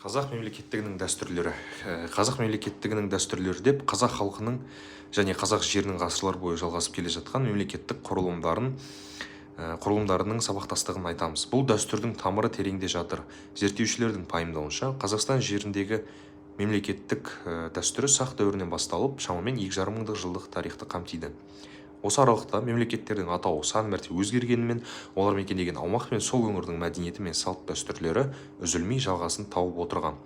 Қазақ мемлекеттігінің дәстүрлері. Қазақ мемлекеттігінің дәстүрлері деп қазақ халқының және қазақ жерінің ғасырлар бойы жалғасып келе жатқан мемлекеттік құрылымдарының сабақтастығын айтамыз. Бұл дәстүрдің тамыры тереңде жатыр. Зерттеушілердің пайымдауынша, Қазақстан жеріндегі мемлекеттік дәстүрі сақ дәуірінен басталып, шамамен 2,5 мыңдық жылдық тарихты қамтиды. Осы аралықта мемлекеттердің атауы сан мәрте өзгергенімен, олар мекендеген аумақ пен сол өңірдің мәдениеті мен салт дәстүрлері үзілмей жалғасын тауып отырған.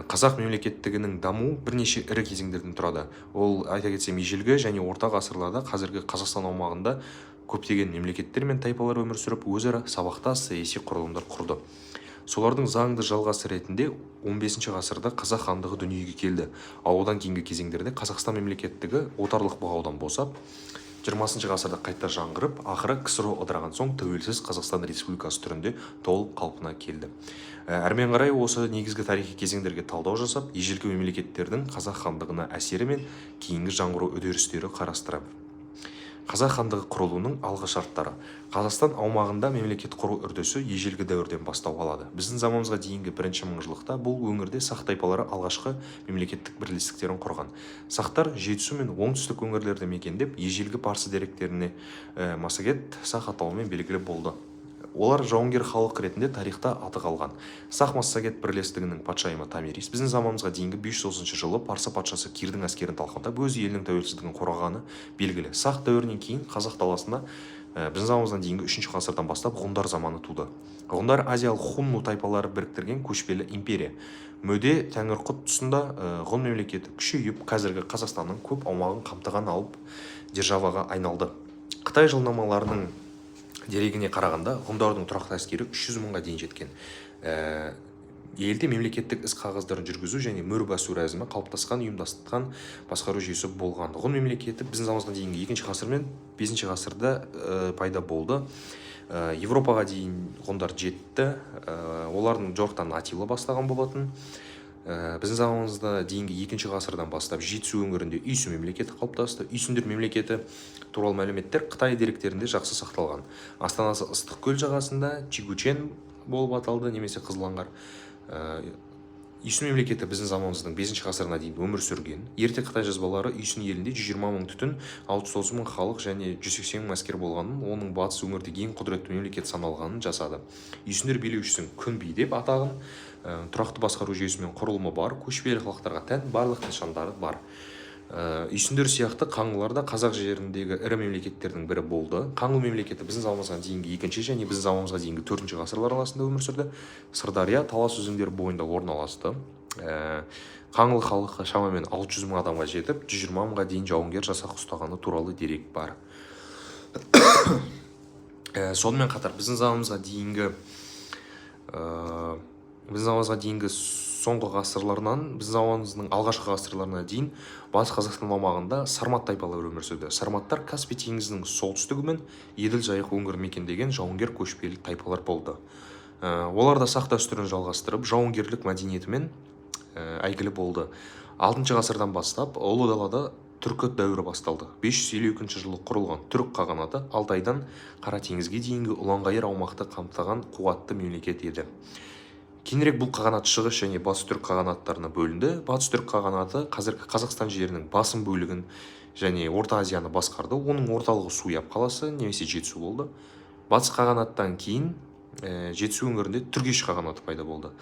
Қазақ мемлекеттігінің дамуы бірнеше ірі кезеңдерден тұрады. Ол, айта кетсем, ежелгі және орта ғасырларда қазіргі Қазақстан аумағында көптеген мемлекеттер мен тайпалар өмір сүріп, өзара сабақтас саяси құрылымдар құрды. Солардың заңды жалғасы ретінде 15 ғасырда қазақ хандығы дүниеге келді. Ал одан кейінгі кезеңдерде Қазақстан мемлекеттігі отарлық бұғаудан босап, 20 ғасырда қайта жаңғырып, ақыры КСРО ыдыраған соң тәуелсіз Қазақстан Республикасы түрінде толық қалпына келді. Әрмен қарай осы негізгі тарихи кезеңдерге талдау жасап, ежелгі мемлекеттердің қазақ хандығына әсері мен кейінгі жаңғыру үдерістері қарастырады. Қазақ хандығы құрылуының алғы шарттары. Қазақстан аумағында мемлекет құру үрдісі ежелгі дәуірден бастау алады. Біздің заманымызға дейінгі бірінші мыңжылдықта бұл өңірде сақ тайпалары алғашқы мемлекеттік бірлестіктерін құрған. Сақтар Жетісу мен оңтүстік өңірлерді мекендеп, ежелгі парсы деректеріне Массагет сақ атауымен белгілі болды. Олар жауынгер халық ретінде тарихта аты қалған. Сақ Массагет бірлестігінің патшайымы Томирис біздің заманымызға дейінгі 530 жылы парсы патшасы Кирдің әскерін талқандап өз елінің тәуелсіздігін қорғағаны белгілі. Сақ дәуірінен кейін қазақ даласында біздің заманымыздан дейінгі 3 ғасырдан бастап ғұндар заманы туды. Ғұндар азиялық хунну тайпалары біріктірген көшпелі империя. Мөде Тәңірқұт тұсында ғұн мемлекеті күшейіп, қазіргі Қазақстанның көп аумағын қамтыған алып державаға айналды. Қытай жылнамаларының дерегіне қарағанда ғұндардың тұрақты әскері 300 мыңға дейін жеткен. Елде мемлекеттік іс қағаздарын жүргізу және мөр басу рәсімі қалыптасқан, ұйымдастырылған басқару жүйесі болған. Ғұн мемлекеті біздің заманымыздан дейінгі 2 ғасыр мен 5 ғасырда пайда болды. Европаға дейін ғұндар жетті. Олардың жорықтан Атилла бастаған болатын. Біздің заманымызда дейінгі 2 ғасырдан бастап Жетісу өңірінде Үйсін мемлекеті қалыптасты. Үйсіндер мемлекеті туралы мәліметтер Қытай деректерінде жақсы сақталған. Астанасы Ыстықкөл жағасында Чигучен болып аталды, немесе Қызылаңғар. Үйсін мемлекеті біздің заманымыздың 5 ғасырына дейін өмір сүрген. Ерте Қытай жазбалары Үйсін елінде 120 мың түтін, 630 мың халық және 180 мың әскер болғанын, оның батыс өңірдегі ең құдіретті мемлекет саналғанын жасады. Үйсіндер билеушісін күн би деп атағын, тұрақты басқару жүйесі мен құрылымы бар, көшпелі халықтарға тән барлық нышандары бар. Үйсіндер сияқты қаңлылар да қазақ жеріндегі ірі мемлекеттердің бірі болды. Қаңлы мемлекеті біздің заманымызға дейінгі 2 және біздің заманымызға дейінгі 4 ғасырлар арасында өмір сүрді. Сырдария, Талас өзендері бойында орналасты. Қаңлы халқы шамамен 600 мың адамға жетіп, 120 мыңға дейін жауынгер жасақ ұстағаны туралы дерек бар. Сонымен қатар біздің заманымызға дейінгі соңғы ғасырларынан, біз заманымыздың алғашқы ғасырларына дейін батыс Қазақстан аумағында сармат тайпалары өмір сүрді. Сарматтар Каспий теңізінің солтүстігі мен Еділ жайық өңірін мекендеген жауынгер көшпелі тайпалар болды. Олар да сақ дәстүрін жалғастырып, жауынгерлік мәдениетімен әйгілі болды. 6 ғасырдан бастап Ұлы далада түркі дәуірі басталды. 552 жылы құрылған түрік қағанаты Алтайдан Қара теңізге дейінгі ұланғайыр аумақты қамтыған қуатты мемлекет еді. Кейінірек бұл қағанат шығыс және батыс түрік қағанаттарына бөлінді. Батыс түрік қағанаты қазіргі Қазақстан жерінің басым бөлігін және Орта Азияны басқарды. Оның орталығы Суяб қаласы немесе Жетісу болды. Батыс қағанаттан кейін Жетісу өңірінде Түргеш қағанаты пайда болды.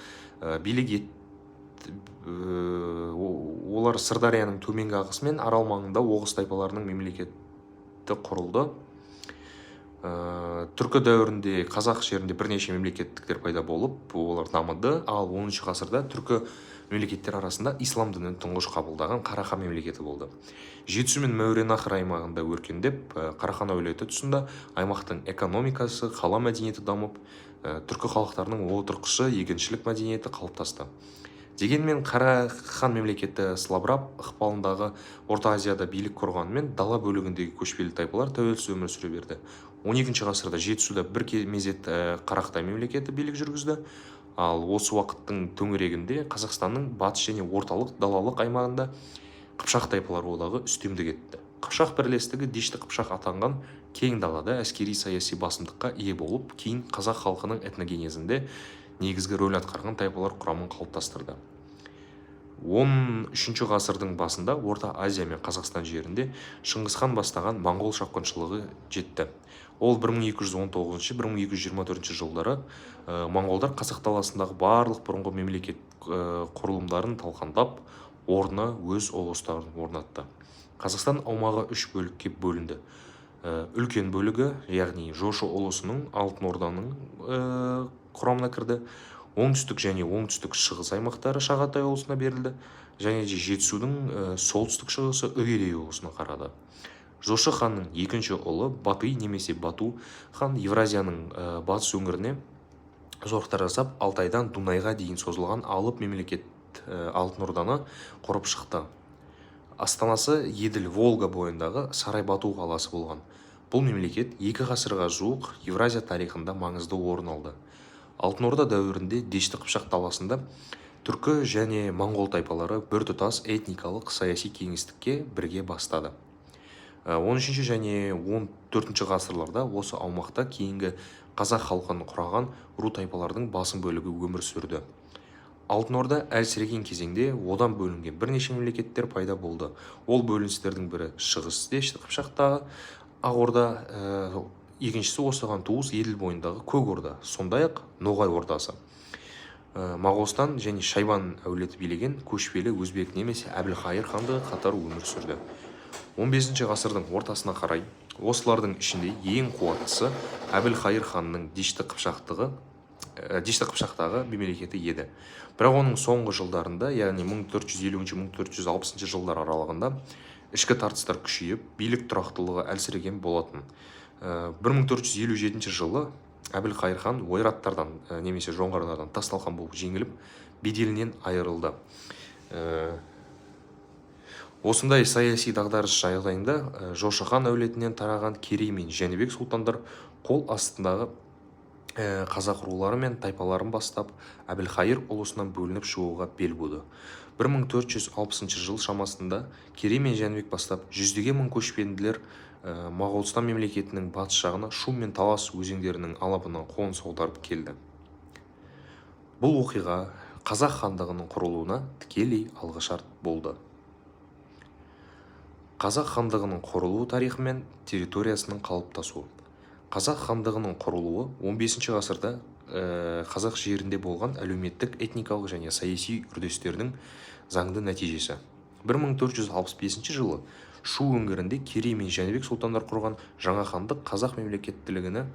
Олар Сырдарияның төменгі ағысы мен Арал маңында Оғыз тайпаларының мемлекеті құрылды. Түркі дәуірінде қазақ жерінде бірнеше мемлекеттіктер пайда болып, олар дамыды. Ал 10 ғасырда түркі мемлекеттер арасында ислам дінін тұңғыш қабылдаған Қарахан мемлекеті болды. Жетісу мен Мауреннахр аймағында өркендеп, Қарахан әулеті тұсында аймақтың экономикасы, қала мәдениеті дамып, түркі халықтарының отырықшы егіншілік мәдениеті қалыптасты. Дегенмен Қарахан мемлекеті слабырап, ықпалындағы Орта Азияда билік құрғанымен дала бөлігіндегі көшпелі тайпалар тәуелсіз өмір сүре берді. 12 ғасырда Жетісуда бір мезет Қарақтай мемлекеті билік жүргізді. Ал осы уақыттың төңірегінде Қазақстанның батыс және орталық далалық аймағында Қыпшақ тайпалар одағы үстемдік етті. Қыпшақ бірлестігі Дешті Қыпшақ атанған кең далада әскери саяси басымдыққа ие болып, кейін қазақ халқының этногенезінде негізгі рөл атқарған тайпалар құрамын қалыптастырды. 13 ғасырдың басында Орта Азия мен Қазақстан жерінде Шыңғысхан бастаған моңғол шапқыншылығы жетті. Ол 1219-1224 жылдары моңғолдар қазақ даласындағы барлық бұрынғы мемлекет құрылымдарын талқандап, орнына өз ұлыстарын орнатты. Қазақстан аумағы 3 бөлікке бөлінді. Үлкен бөлігі, яғни Жошы ұлысының Алтын Орданың құрамына кірді. Оңтүстік және оңтүстік шығыс аймақтары Шағатай ұлысына берілді, және Жетісудың солтүстік шығысы Үгедей ұлысына қарады. Жошы ханның екінші ұлы Батый немесе Бату хан Евразияның батыс өңіріне зорлықтар жасап, Алтайдан Дунайға дейін созылған алып мемлекет Алтын Орданы құрып шықты. Астанасы Еділ Волга бойындағы Сарай Бату қаласы болған. Бұл мемлекет 2 ғасырға жуық Евразия тарихында маңызды орын алды. Алтын Орда дәуірінде Дешті Қыпшақ даласында түркі және моңғол тайпалары біртұтас этникалық саяси кеңістікке бірге бастады. 13 және 14 ғасырларда осы аумақта кейінгі қазақ халқын құраған ру тайпалардың басым бөлігі өмір сүрді. Алтын Орда әлсіреген кезеңде одан бөлінген бірнеше мемлекеттер пайда болды. Ол бөліністердің бірі шығыс Дешті Қыпшақтағы Ақ Орда, екіншісі осыған туыс Еділ бойындағы Көк Орда, сондай-ақ Ноғай Ордасы. Моғолстан және Шайбан әулеті билеген көшпелі өзбек немесе Әбілқайыр хандығы қатар өмір сүрді. 15 ғасырдың ортасына қарай осылардың ішінде ең қуаттысы Әбілқайыр ханның Дешті Қыпшақтағы мемлекеті еді. Бірақ оның соңғы жылдарында, яғни 1450-1460 жылдар аралығында ішкі тартыстар күшейіп, билік тұрақтылығы әлсіреген болатын. 1457 жылы Әбілқайыр хан ойраттардан немесе жоңғарлардан тасталқан болып жеңіліп, беделінен айырылды. Осындай саяси дағдарыс жағдайында Жошы хан әулетінен тараған Керей мен Жәнібек сұлтандар қол астындағы қазақ рулары мен тайпаларын бастап, Әбілқайыр ұлысынан бөлініп шығуға бел буды. 1460 жыл шамасында Керей мен Жәнібек бастап жүздеген мың көшпенділер Моғолстан мемлекетінің батыс жағына Шу мен Талас өзендерінің алабынан қоныс аударып келді. Бұл оқиға Қазақ хандығының құрылуына тікелей алғышарт болды. Қазақ хандығының құрылу тарихы мен территориясының қалыптасуы. Қазақ хандығының құрылуы 15 ғасырда қазақ жерінде болған әлеуметтік, этникалық және саяси үрдістердің заңды нәтижесі. 1465 жылы Шу өңірінде Керей мен Жәнібек сұлтандар құрған жаңа хандық қазақ мемлекеттілігіне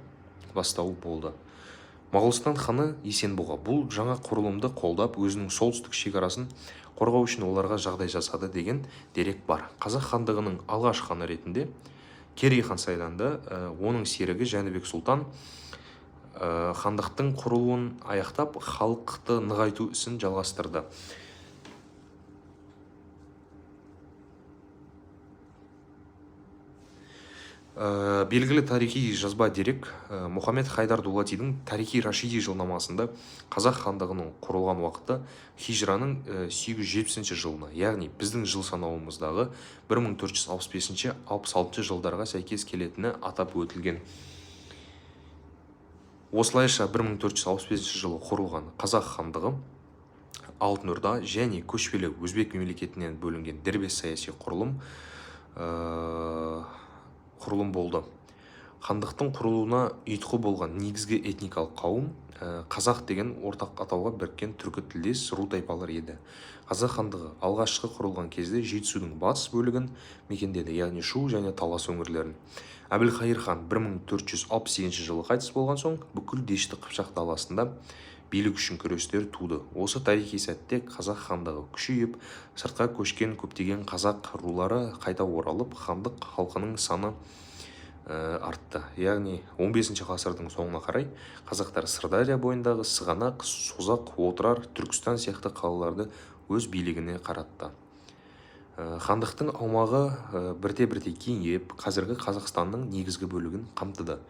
бастау болды. Моғолстан ханы Есенбұға бұл жаңа құрылымды қолдап, өзінің солтүстік шекарасын қорғау үшін оларға жағдай жасады деген дерек бар. Қазақ хандығының алғаш ханы ретінде Керей хан сайланды. Оның серігі Жәнібек сұлтан хандықтың құрылуын аяқтап, халықты нығайту ісін жалғастырды. Белгілі тарихи жазба дерек Мұхаммед Хайдар Дулатидің Тарихи Рашиди жылнамасында қазақ хандығының құрылған уақыты хижраның 870 жылына, яғни біздің жыл санауымыздағы 1465-66 жылдарға сәйкес келетіні атап өтілген. Осылайша 1465 жылы құрылған қазақ хандығы Алтын Орда және көшпелі өзбек мемлекетінен бөлінген дербес саяси құрылым болды. Хандықтың құрылуына ұйытқы болған негізгі этникалық қауым қазақ деген ортақ атауға біріккен түркі тілдес ру тайпалар еді. Қазақ хандығы алғашқы құрылған кезде Жетісудың батыс бөлігін мекендеді, яғни Шу және Талас өңірлерін. Әбілқайыр хан 1468 жылы қайтыс болған соң бүкіл Дешті Қыпшақ даласында билік үшін күрестер туды. Осы тарихи сәтте қазақ хандығы күшейіп, сыртқа көшкен көптеген қазақ рулары қайта оралып, хандық халқының саны артты. Яғни 15 ғасырдың соңына қарай қазақтар Сырдария бойындағы Сығанақ, Созақ, Отырар, Түркістан сияқты қалаларды өз билігіне қаратты. Хандықтың аумағы бірте-бірте кеңейіп, қазіргі Қазақстанның негізгі бөлігін қамтыды.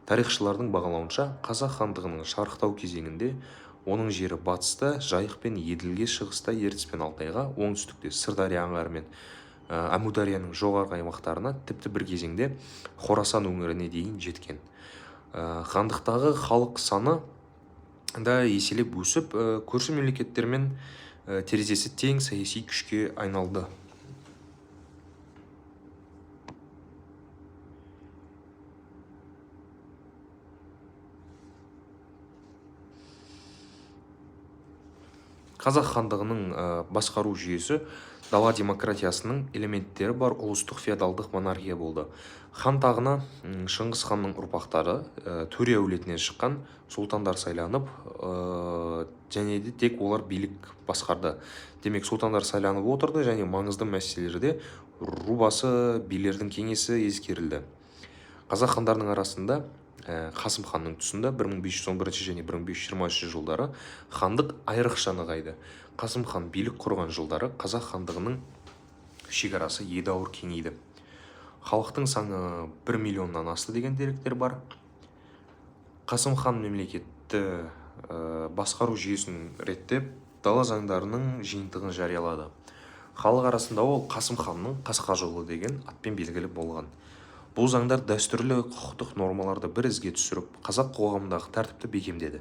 Тарихшылардың бағалауынша, Қазақ хандығының шарықтау кезеңінде оның жері батыста Жайық пен Еділге, шығыста Ертіс пен Алтайға, оңтүстікте Сырдария аңғары мен Әмударияның жоғарғы аймақтарына, тіпті бір кезеңде Хорасан өңіріне дейін жеткен. Хандықтағы халық саны да еселеп өсіп, көрші мемлекеттермен терезесі тең саяси күшке айналды. Қазақ хандығының басқару жүйесі дала демократиясының элементтері бар ұлыстық феодалдық монархия болды. Хан тағына Шыңғыс ханның ұрпақтары, төре әулетінен шыққан сұлтандар сайланып, және де тек олар билік басқарды. Демек, сұлтандар сайланып отырды және маңызды мәселелерде рубасы билердің кеңесі ескерілді. Қазақ хандарының арасында Қасым ханның тұсында 1511 және 1523 жылдары хандық айрықша нығайды. Қасым хан билік құрған жылдары қазақ хандығының шекарасы едәуір кеңейді. Халықтың саны 1 миллионнан асты деген деректер бар. Қасым хан мемлекетті басқару жүйесін реттеп, дала заңдарының жиынтығын жариялады. Халық арасында ол Қасым ханның қасқа жолы деген атпен белгілі болған. Бұл заңдар дәстүрлі құқықтық нормаларды бір ізге түсіріп, қазақ қоғамындағы тәртіпті бекемдеді.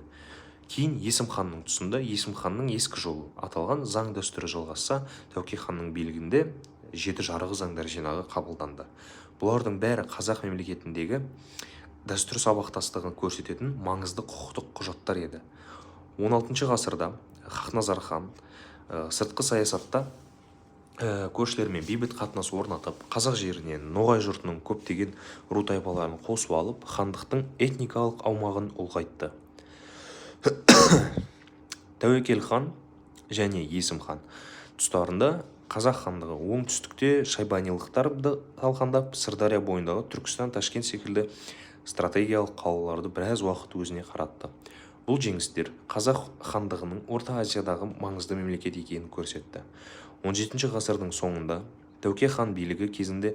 Кейін Есім ханның тұсында Есім ханның ескі жолы аталған заң дәстүрі жалғасса, Тәуке ханның билігінде 7 жарғы заңдар жинағы қабылданды. Бұлардың бәрі қазақ мемлекетіндегі дәстүр сабақтастығын көрсететін маңызды құқықтық құжаттар еді. 16 ғасырда Хақназар хан сыртқы саясатта көршілермен бейбіт қатынас орнатып, қазақ жерінен ноғай жұртының көптеген ру тайпаларын қосып алып, хандықтың этникалық аумағын ұлғайтты. Тәуекел хан және Есім хан тұстарында қазақ хандығы оңтүстікте шайбанилықтарды талқандап, Сырдария бойындағы Түркістан, Ташкент секілді стратегиялық қалаларды біраз уақыт өзіне қаратты. Бұл жеңістер қазақ хандығының Орта Азиядағы маңызды мемлекет екенін көрсетті. 17 ғасырдың соңында Тәуке хан билігі кезінде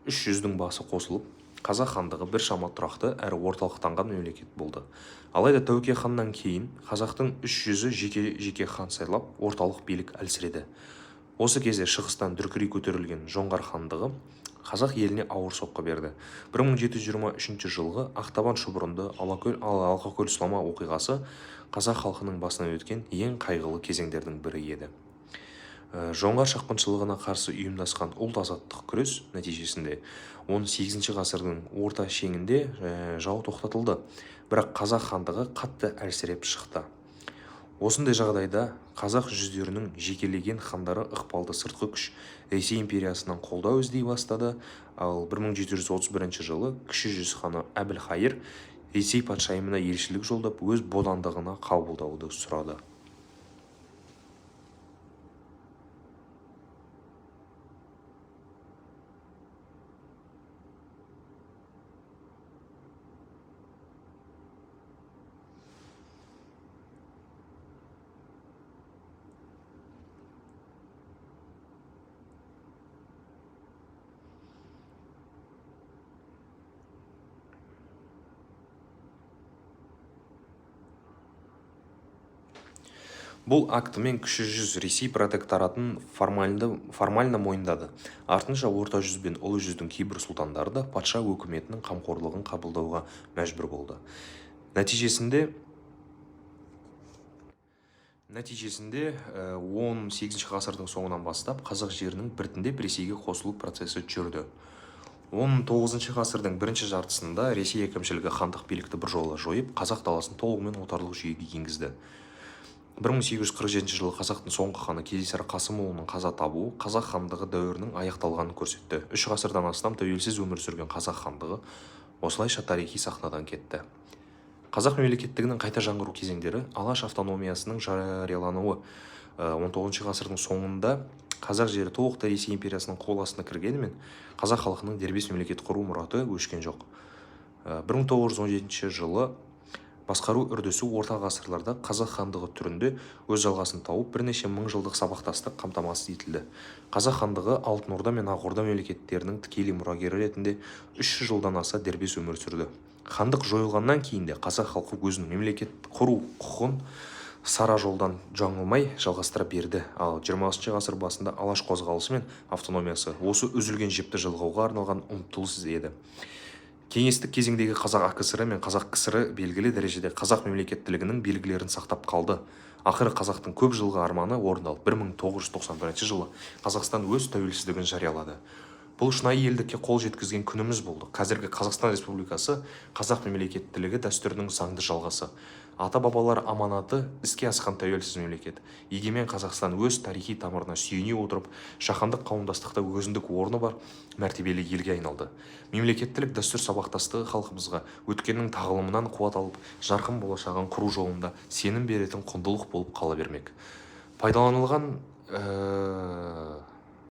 300-дің басы қосылып, қазақ хандығы біршама тұрақты әрі орталықтанған мемлекет болды. Алайда Тәуке ханнан кейін қазақтың 300-і жеке хан сайлап, орталық билік әлсіреді. Осы кезде шығыстан дүркірей көтерілген Жоңғар хандығы қазақ еліне ауыр соққы берді. 1723 жылғы Ақтабан шұбырынды Алқакөл сұлама оқиғасы қазақ халқының басынан өткен ең қайғылы кезеңдердің бірі еді. Жоңғар шапқыншылығына қарсы ұйымдасқан ұлт-азаттық күрес нәтижесінде 18 ғасырдың орта шеңінде жау тоқтатылды, бірақ қазақ хандығы қатты әлсіреп шықты. Осындай жағдайда қазақ жүздерінің жекелеген хандары ықпалды сыртқы күш Ресей империясынан қолдау іздей бастады, ал 1731 жылы кіші жүз ханы Әбілхайыр Ресей патшайымына елшілік жолдап өз бодандығына қабылдауды сұрады. Бұл актімен кіші жүз Ресей протекторатын формально мойындады. Артынша орта жүз бен ұлы жүздің кейбір сұлтандары да патша өкіметінің қамқорлығын қабылдауға мәжбүр болды. Нәтижесінде 18 ғасырдың соңынан бастап қазақ жерінің біртіндеп Ресейге қосылу процесі жүрді. 19 ғасырдың бірінші жартысында Ресей әкімшілігі хандық билікті біржола жойып, қазақ даласын толығымен отарлық жүйеге енгізді. 1847 жылы қазақтың соңғы ханы Кенесары Қасымұлының қаза табуы қазақ хандығы дәуірінің аяқталғанын көрсетті. 3 ғасырдан астам тәуелсіз өмір сүрген қазақ хандығы осылайша тарихи сахнадан кетті. Қазақ мемлекеттігінің қайта жаңғыру кезеңдері Алаш автономиясының жариялануы 19 ғасырдың соңында қазақ жері толықтай Ресей империясының қол астына кіргенімен қазақ халқының дербес мемлекет құру мұраты өшкен жоқ. 1917 жылы басқару үрдісі орта ғасырларда қазақ хандығы түрінде өз жалғасын тауып, бірнеше мың жылдық сабақтастық қамтамасыз етілді. Қазақ хандығы Алтын Орда мен Ақ Орда мемлекеттерінің тікелей мұрагері ретінде 300 жылдан аса дербес өмір сүрді. Хандық жойылғаннан кейін де қазақ халқы өзінің мемлекет құру құқығын сара жолдан жаңылмай жалғастыра берді. Ал 20 ғасыр басында алаш қозғалысы мен автономиясы осы үзілген жіпті жалғауға арналған ұмтылыс еді. Кеңестік кезеңдегі қазақ АКСР мен қазақ КСР белгілі дәрежеде қазақ мемлекеттілігінің белгілерін сақтап қалды. Ақыры қазақтың көп жылғы арманы орындалып 1991 жылы Қазақстан өз тәуелсіздігін жариялады. Бұл шынайы елдікке қол жеткізген күніміз болды. Қазіргі Қазақстан Республикасы қазақ мемлекеттілігі дәстүрінің заңды жалғасы. Ата-бабалар аманаты іске асқан тәуелсіз мемлекет. Егемен Қазақстан өз тарихи тамырына сүйене отырып, жаһандық қауымдастықта өзіндік орны бар мәртебелі елге айналды. Мемлекеттілік дәстүр сабақтастығы халқымызға өткеннің тағылымынан қуат алып, жарқын болашағын құру жолында сенім беретін құндылық болып қала бермек. Пайдаланылған